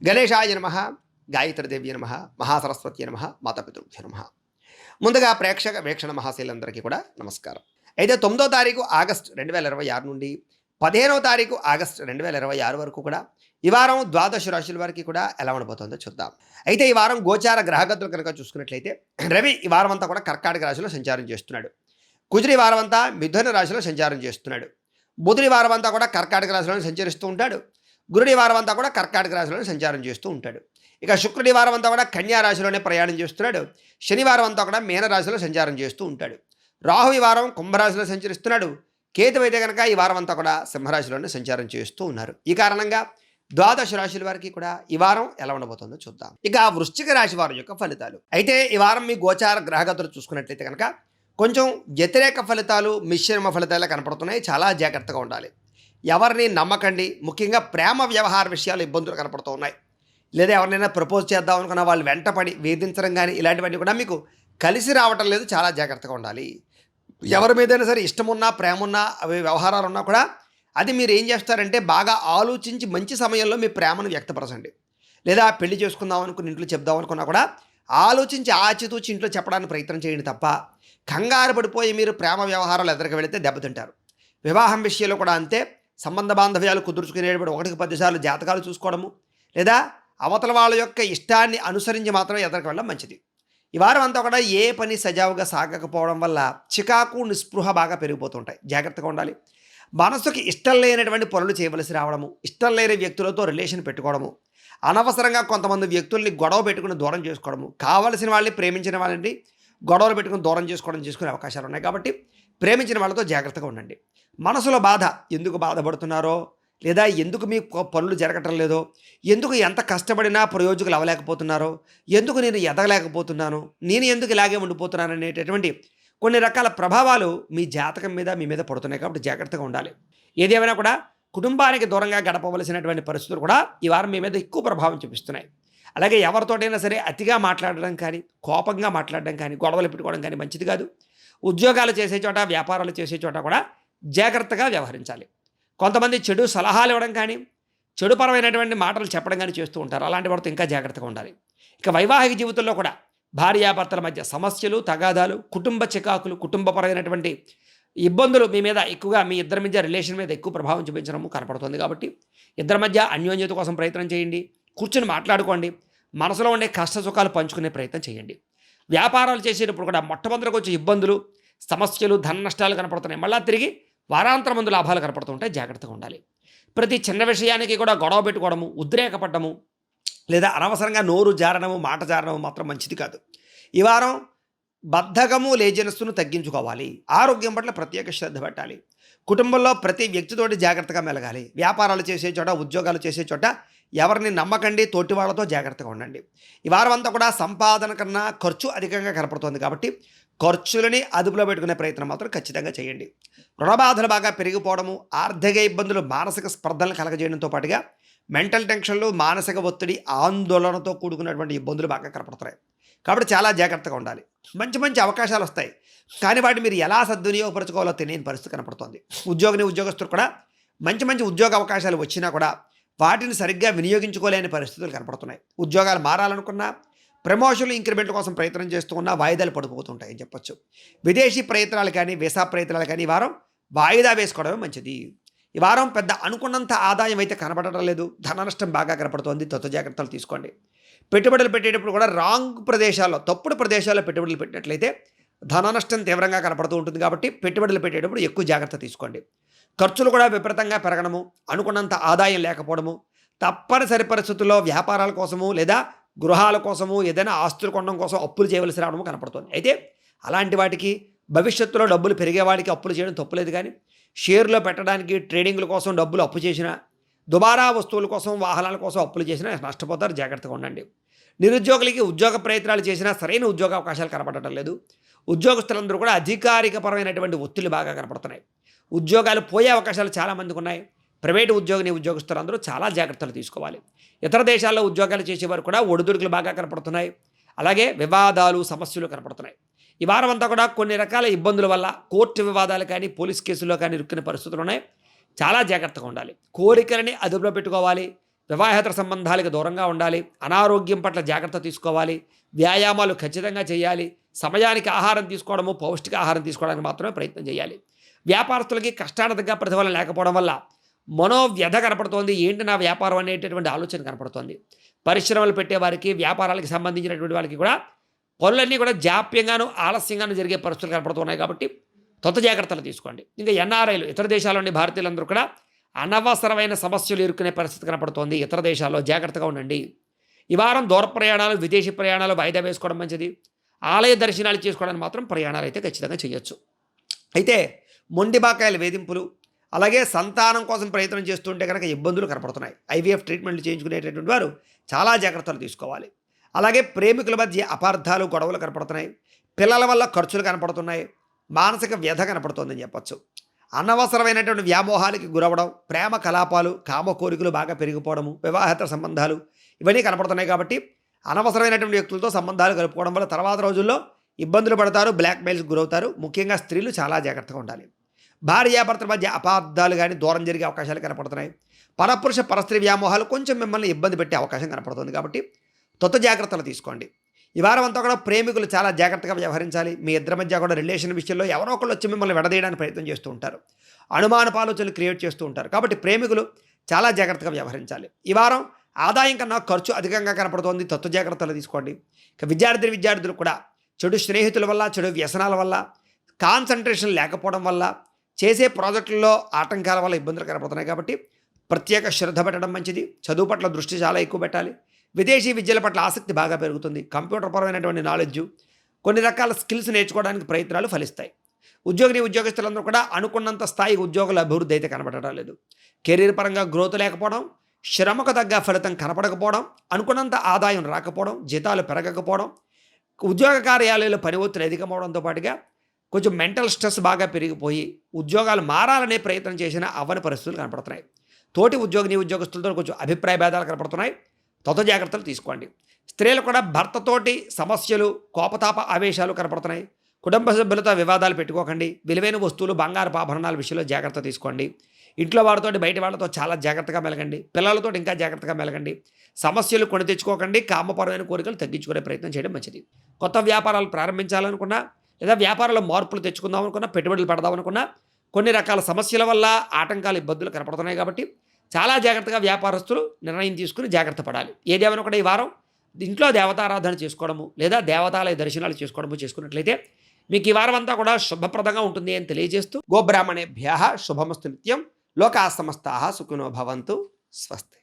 గణేశాయ నమః, గాయత్రీదేవ్య నమః, మహాసరస్వతి నమః, మాతాపితృభ్యో నమః. ముందుగా ప్రేక్షక వీక్షణ మహాశీలందరికీ కూడా నమస్కారం. అయితే 9వ తారీఖు ఆగస్టు 2026 నుండి 15వ తారీఖు ఆగస్టు 2026 వరకు కూడా ఈ వారం ద్వాదశ రాశుల వారికి కూడా ఎలా ఉండబోతుందో చూద్దాం. అయితే ఈ వారం గోచార గ్రహగతులు కనుక చూసుకున్నట్లయితే రవి ఈ వారం అంతా కూడా కర్కాటక రాశిలో సంచారం చేస్తున్నాడు. కుజుడు ఈ వారం అంతా మిథున రాశిలో సంచారం చేస్తున్నాడు. బుధుడు ఈ వారం అంతా కూడా కర్కాటక రాశిలో సంచరిస్తూ ఉంటాడు. గురుడు ఈ వారం అంతా కూడా కర్కాటక రాశిలోనే సంచారం చేస్తూ ఉంటాడు. ఇక శుక్రుడి వారం అంతా కూడా కన్యా రాశిలోనే ప్రయాణం చేస్తున్నాడు. శనివారం అంతా కూడా మీనరాశిలో సంచారం చేస్తూ ఉంటాడు. రాహు ఈ వారం కుంభరాశిలో సంచరిస్తున్నాడు. కేతు అయితే కనుక ఈ వారం అంతా కూడా సింహరాశిలోనే సంచారం చేస్తూ ఉన్నారు. ఈ కారణంగా ద్వాదశ రాశుల వారికి కూడా ఈ వారం ఎలా ఉండబోతుందో చూద్దాం. ఇక వృశ్చిక రాశి వారి యొక్క ఫలితాలు. అయితే ఈ వారం మీ గోచార గ్రహగతులు చూసుకున్నట్లయితే కనుక కొంచెం వ్యతిరేక ఫలితాలు, మిశ్రమ ఫలితాలు కనపడుతున్నాయి. చాలా జాగ్రత్తగా ఉండాలి. ఎవరిని నమ్మకండి. ముఖ్యంగా ప్రేమ వ్యవహార విషయాలు ఇబ్బందులు కనపడుతూ ఉన్నాయి. లేదా ఎవరినైనా ప్రపోజ్ చేద్దాం అనుకున్న వాళ్ళు వెంటపడి వేధించడం కానీ ఇలాంటివన్నీ కూడా మీకు కలిసి రావటం లేదు. చాలా జాగ్రత్తగా ఉండాలి. ఎవరి మీదైనా సరే ఇష్టమున్నా, ప్రేమ ఉన్నా, అవి వ్యవహారాలు ఉన్నా కూడా అది మీరు ఏం చేస్తారంటే బాగా ఆలోచించి మంచి సమయంలో మీ ప్రేమను వ్యక్తపరచండి. లేదా పెళ్లి చేసుకుందాం అనుకుని ఇంట్లో చెప్దాం అనుకున్నా కూడా ఆలోచించి ఆచితూచి ఇంట్లో చెప్పడానికి ప్రయత్నం చేయండి తప్ప కంగారు పడిపోయి మీరు ప్రేమ వ్యవహారాలు ఎదురుకు వెళితే దెబ్బతింటారు. వివాహం విషయంలో కూడా అంతే. సంబంధ బాంధవ్యాలు కుదుర్చుకునేటప్పుడు 1కి 10 సార్లు జాతకాలు చూసుకోవడము, లేదా అవతల వాళ్ళ యొక్క ఇష్టాన్ని అనుసరించి మాత్రమే ఎదరికి వెళ్ళడం మంచిది. ఈ వారం అంతా కూడా ఏ పని సజావుగా సాగకపోవడం వల్ల చికాకు, నిస్పృహ బాగా పెరిగిపోతుంటాయి. జాగ్రత్తగా ఉండాలి. మనసుకి ఇష్టం లేనటువంటి పనులు చేయవలసి రావడము, ఇష్టం లేని వ్యక్తులతో రిలేషన్ పెట్టుకోవడము, అనవసరంగా కొంతమంది వ్యక్తుల్ని గొడవ పెట్టుకుని దూరం చేసుకోవడము, కావలసిన వాళ్ళని, ప్రేమించిన వాళ్ళని గొడవలు పెట్టుకుని దూరం చేసుకునే అవకాశాలు ఉన్నాయి. కాబట్టి ప్రేమించిన వాళ్ళతో జాగ్రత్తగా ఉండండి. మనసులో బాధ, ఎందుకు బాధపడుతున్నారో, లేదా ఎందుకు మీ పనులు జరగటం లేదో, ఎందుకు ఎంత కష్టపడినా ప్రయోజకులు అవ్వలేకపోతున్నారో, ఎందుకు నేను ఎదగలేకపోతున్నాను, నేను ఎందుకు ఇలాగే ఉండిపోతున్నాను అనేటటువంటి కొన్ని రకాల ప్రభావాలు మీ జాతకం మీద, మీ మీద పడుతున్నాయి. కాబట్టి జాగ్రత్తగా ఉండాలి. ఏదేమైనా కూడా కుటుంబానికి దూరంగా గడపవలసినటువంటి పరిస్థితులు కూడా ఈ వారం మీ మీద ఎక్కువ ప్రభావం చూపిస్తున్నాయి. అలాగే ఎవరితోటైనా సరే అతిగా మాట్లాడడం కానీ, కోపంగా మాట్లాడడం కానీ, గొడవలు పెట్టుకోవడం కానీ మంచిది కాదు. ఉద్యోగాలు చేసే చోట, వ్యాపారాలు చేసే చోట కూడా జాగ్రత్తగా వ్యవహరించాలి. కొంతమంది చెడు సలహాలు ఇవ్వడం కానీ, చెడుపరమైనటువంటి మాటలు చెప్పడం కానీ చేస్తూ ఉంటారు. అలాంటి వారితో ఇంకా జాగ్రత్తగా ఉండాలి. ఇక వైవాహిక జీవితంలో కూడా భార్యాభర్తల మధ్య సమస్యలు, తగాదాలు, కుటుంబ చికాకులు, కుటుంబపరమైనటువంటి ఇబ్బందులు మీ మీద ఎక్కువగా, మీ ఇద్దరి మధ్య రిలేషన్ మీద ఎక్కువ ప్రభావం చూపించడం కనపడుతుంది. కాబట్టి ఇద్దరి మధ్య అన్యోన్యత కోసం ప్రయత్నం చేయండి. కూర్చొని మాట్లాడుకోండి. మనసులో ఉండే కష్ట సుఖాలు పంచుకునే ప్రయత్నం చేయండి. వ్యాపారాలు చేసేటప్పుడు కూడా మొట్టమొదటిగా వచ్చే ఇబ్బందులు, సమస్యలు, ధన నష్టాలు కనపడుతున్నాయి. మళ్ళీ తిరిగి వారాంతరం ముందు లాభాలు కనపడుతుంటాయి. జాగ్రత్తగా ఉండాలి. ప్రతి చిన్న విషయానికి కూడా గొడవ పెట్టుకోవడము, ఉద్రేకపడ్డము, లేదా అనవసరంగా నోరు జారడము, మాట జారడము మాత్రం మంచిది కాదు. ఈ వారం బద్ధకము, లేజినెస్ను తగ్గించుకోవాలి. ఆరోగ్యం పట్ల ప్రత్యేక శ్రద్ధ పెట్టాలి. కుటుంబంలో ప్రతి వ్యక్తితోటి జాగ్రత్తగా మెలగాలి. వ్యాపారాలు చేసే చోట, ఉద్యోగాలు చేసే చోట ఎవరిని నమ్మకండి. తోటి వాళ్ళతో జాగ్రత్తగా ఉండండి. ఈ వారం అంతా కూడా సంపాదన కన్నా ఖర్చు అధికంగా కనపడుతుంది. కాబట్టి ఖర్చులని అదుపులో పెట్టుకునే ప్రయత్నం మాత్రం ఖచ్చితంగా చేయండి. రుణబాధలు బాగా పెరిగిపోవడము, ఆర్థిక ఇబ్బందులు, మానసిక స్పర్ధలను కలగజేయడంతో పాటుగా మెంటల్ టెన్షన్లు, మానసిక ఒత్తిడి, ఆందోళనతో కూడుకున్నటువంటి ఇబ్బందులు బాగా కనపడుతున్నాయి. కాబట్టి చాలా జాగ్రత్తగా ఉండాలి. మంచి మంచి అవకాశాలు వస్తాయి, కానీ వాటిని మీరు ఎలా సద్వినియోగపరచుకోవాలో తెలియని పరిస్థితి కనపడుతుంది. ఉద్యోగస్తులు కూడా మంచి మంచి ఉద్యోగ అవకాశాలు వచ్చినా కూడా వాటిని సరిగ్గా వినియోగించుకోలేని పరిస్థితులు కనపడుతున్నాయి. ఉద్యోగాలు మారాలనుకున్నా, ప్రమోషన్లు, ఇంక్రిమెంట్ల కోసం ప్రయత్నం చేస్తూ ఉన్నా వాయిదాలు పడిపోతుంటాయని చెప్పొచ్చు. విదేశీ ప్రయత్నాలు కానీ, వీసా ప్రయత్నాలు కానీ ఈ వారం వాయిదా వేసుకోవడమే మంచిది. ఈ వారం పెద్ద అనుకున్నంత ఆదాయం అయితే కనపడటం లేదు. ధన నష్టం బాగా కనపడుతోంది. జాగ్రత్తలు తీసుకోండి. పెట్టుబడులు పెట్టేటప్పుడు కూడా రాంగ్ ప్రదేశాల్లో, తప్పుడు ప్రదేశాల్లో పెట్టుబడులు పెట్టినట్లయితే ధన నష్టం తీవ్రంగా కనపడుతూ ఉంటుంది. కాబట్టి పెట్టుబడులు పెట్టేటప్పుడు ఎక్కువ జాగ్రత్త తీసుకోండి. ఖర్చులు కూడా విపరీతంగా పెరగడము, అనుకున్నంత ఆదాయం లేకపోవడము, తప్పనిసరి పరిస్థితుల్లో వ్యాపారాల కోసము లేదా గృహాల కోసము, ఏదైనా ఆస్తులు కొనడం కోసం అప్పులు చేయవలసి రావడము కనపడుతుంది. అయితే అలాంటి వాటికి భవిష్యత్తులో డబ్బులు పెరిగే వాడికి అప్పులు చేయడం తప్పులేదు. కానీ షేర్లో పెట్టడానికి, ట్రేడింగ్ల కోసం డబ్బులు అప్పు చేసిన, దుబారా వస్తువుల కోసం, వాహనాల కోసం అప్పులు చేసినా నష్టపోతారు. జాగ్రత్తగా ఉండండి. నిరుద్యోగులకి ఉద్యోగ ప్రయత్నాలు చేసినా సరైన ఉద్యోగ అవకాశాలు కనపడటం లేదు. ఉద్యోగస్తులందరూ కూడా అధికారికపరమైనటువంటి ఒత్తిళ్లు బాగా కనపడుతున్నాయి. ఉద్యోగాలు పోయే అవకాశాలు చాలామందికి ఉన్నాయి. ప్రైవేటు ఉద్యోగులందరూ చాలా జాగ్రత్తలు తీసుకోవాలి. ఇతర దేశాల్లో ఉద్యోగాలు చేసేవారు కూడా ఒడిదుడుకులు బాగా కనపడుతున్నాయి. అలాగే వివాదాలు, సమస్యలు కనపడుతున్నాయి. ఈ వారం అంతా కూడా కొన్ని రకాల ఇబ్బందుల వల్ల కోర్టు వివాదాలు కానీ, పోలీస్ కేసుల్లో కానీ ఇరుక్కునే పరిస్థితులు ఉన్నాయి. చాలా జాగ్రత్తగా ఉండాలి. కోరికలని అదుపులో పెట్టుకోవాలి. వివాహేతర సంబంధాలకు దూరంగా ఉండాలి. అనారోగ్యం పట్ల జాగ్రత్త తీసుకోవాలి. వ్యాయామాలు ఖచ్చితంగా చేయాలి. సమయానికి ఆహారం తీసుకోవడము, పౌష్టిక ఆహారం తీసుకోవడానికి మాత్రమే ప్రయత్నం చేయాలి. వ్యాపారస్తులకి కష్టానికి తగ్గ ప్రతిఫలం లేకపోవడం వల్ల మనోవ్యధ కనపడుతోంది. ఏంటి నా వ్యాపారం అనేటటువంటి ఆలోచన కనపడుతోంది. పరిశ్రమలు పెట్టేవారికి, వ్యాపారాలకు సంబంధించినటువంటి వాళ్ళకి కూడా పనులన్నీ కూడా జాప్యంగాను, ఆలస్యంగాను జరిగే పరిస్థితులు కనపడుతున్నాయి. కాబట్టి జాగ్రత్తలు తీసుకోండి. ఇంకా ఎన్ఆర్ఐలు, ఇతర దేశాల్లోని భారతీయులందరూ కూడా అనవసరమైన సమస్యలు ఎదుర్కొనే పరిస్థితి కనపడుతోంది. ఇతర దేశాల్లో జాగ్రత్తగా ఉండండి. ఈ వారం దూర ప్రయాణాలు, విదేశీ ప్రయాణాలు వాయిదా వేసుకోవడం మంచిది. ఆలయ దర్శనాలు చేసుకోవడానికి మాత్రం ప్రయాణాలు అయితే ఖచ్చితంగా చేయొచ్చు. అయితే మొండి బాకాయల వేధింపులు, అలాగే సంతానం కోసం ప్రయత్నం చేస్తుంటే కనుక ఇబ్బందులు కనపడుతున్నాయి. ఐవీఎఫ్ ట్రీట్మెంట్లు చేయించుకునేటటువంటి వారు చాలా జాగ్రత్తలు తీసుకోవాలి. అలాగే ప్రేమికుల మధ్య అపార్థాలు, గొడవలు కనపడుతున్నాయి. పిల్లల వల్ల ఖర్చులు కనపడుతున్నాయి. మానసిక వ్యధ కనపడుతుందని చెప్పచ్చు. అనవసరమైనటువంటి వ్యామోహాలకి గురవడం, ప్రేమ కలాపాలు, కామ కోరికలు బాగా పెరిగిపోవడము, వివాహేతర సంబంధాలు ఇవన్నీ కనపడుతున్నాయి. కాబట్టి అనవసరమైనటువంటి వ్యక్తులతో సంబంధాలు కలుపుకోవడం వల్ల తర్వాత రోజుల్లో ఇబ్బందులు పడతారు, బ్లాక్మెయిల్స్కి గురవుతారు. ముఖ్యంగా స్త్రీలు చాలా జాగ్రత్తగా ఉండాలి. భార్యాభర్తల మధ్య అపార్థాలు కానీ దూరం జరిగే అవకాశాలు కనపడుతున్నాయి. పరపురుష పరస్త్రీ వ్యామోహాలు కొంచెం మిమ్మల్ని ఇబ్బంది పెట్టే అవకాశం కనపడుతుంది. కాబట్టి జాగ్రత్తలు తీసుకోండి. ఈ వారం అంతా కూడా ప్రేమికులు చాలా జాగ్రత్తగా వ్యవహరించాలి. మీ ఇద్దరి మధ్య కూడా రిలేషన్ విషయంలో ఎవరో ఒకళ్ళు వచ్చి మిమ్మల్ని విడదీయడానికి ప్రయత్నం చేస్తూ ఉంటారు. అనుమానపు ఆలోచనలు క్రియేట్ చేస్తూ ఉంటారు. కాబట్టి ప్రేమికులు చాలా జాగ్రత్తగా వ్యవహరించాలి. ఈ వారం ఆదాయం కన్నా ఖర్చు అధికంగా కనపడుతోంది. జాగ్రత్తలు తీసుకోండి. ఇక విద్యార్థులు కూడా చెడు స్నేహితుల వల్ల, చెడు వ్యసనాల వల్ల, కాన్సన్ట్రేషన్ లేకపోవడం వల్ల, చేసే ప్రాజెక్టుల్లో ఆటంకాల వల్ల ఇబ్బందులు కనపడుతున్నాయి. కాబట్టి ప్రత్యేక శ్రద్ధ పెట్టడం మంచిది. చదువు పట్ల దృష్టి చాలా ఎక్కువ పెట్టాలి. విదేశీ విద్యల పట్ల ఆసక్తి బాగా పెరుగుతుంది. కంప్యూటర్ పరమైనటువంటి నాలెడ్జ్, కొన్ని రకాల స్కిల్స్ నేర్చుకోవడానికి ప్రయత్నాలు ఫలిస్తాయి. ఉద్యోగస్తులందరూ కూడా అనుకున్నంత స్థాయి ఉద్యోగుల అభివృద్ధి అయితే కనపడటం లేదు. కెరీర్ పరంగా గ్రోత్ లేకపోవడం, శ్రమకు తగ్గ ఫలితం కనపడకపోవడం, అనుకున్నంత ఆదాయం రాకపోవడం, జీతాలు పెరగకపోవడం, ఉద్యోగ కార్యాలయాల్లో పని ఒత్తిడి అధికమవడంతో పాటుగా కొంచెం మెంటల్ స్ట్రెస్ బాగా పెరిగిపోయి ఉద్యోగాలు మారాలనే ప్రయత్నం చేసినా అవ్వని పరిస్థితులు కనపడుతున్నాయి. తోటి ఉద్యోగస్తులతో కొంచెం అభిప్రాయ భేదాలు కనపడుతున్నాయి. జాగ్రత్తలు తీసుకోండి. స్త్రీలు కూడా భర్తతోటి సమస్యలు, కోపతాప ఆవేశాలు కనపడుతున్నాయి. కుటుంబ సభ్యులతో వివాదాలు పెట్టుకోకండి. విలువైన వస్తువులు, బంగారపు ఆభరణాల విషయంలో జాగ్రత్త తీసుకోండి. ఇంట్లో వారితోటి, బయట వాళ్ళతో చాలా జాగ్రత్తగా మెలగండి. పిల్లలతో ఇంకా జాగ్రత్తగా మెలగండి. సమస్యలు కొని తెచ్చుకోకండి. కామపరమైన కోరికలు తగ్గించుకునే ప్రయత్నం చేయడం మంచిది. కొత్త వ్యాపారాలు ప్రారంభించాలనుకున్నా, లేదా వ్యాపారాల్లో మార్పులు తెచ్చుకుందాం అనుకున్నా, పెట్టుబడులు పెడదాం అనుకున్నా, కొన్ని రకాల సమస్యల వల్ల ఆటంకాలు, ఇబ్బందులు కనపడుతున్నాయి. కాబట్టి చాలా జాగ్రత్తగా వ్యాపారస్తులు నిర్ణయం తీసుకుని జాగ్రత్త పడాలి. ఏదేమైనా కూడా ఈ వారం ఇంట్లో దేవతారాధన చేసుకోవడము, లేదా దేవతాలయ దర్శనాలు చేసుకోవడము చేసుకున్నట్లయితే మీకు ఈ వారం అంతా కూడా శుభప్రదంగా ఉంటుంది అని తెలియజేస్తూ, గోబ్రాహ్మణేభ్యః శుభమస్తు నిత్యం. లోకా సమస్తాః సుఖినో భవంతు. స్వస్తి.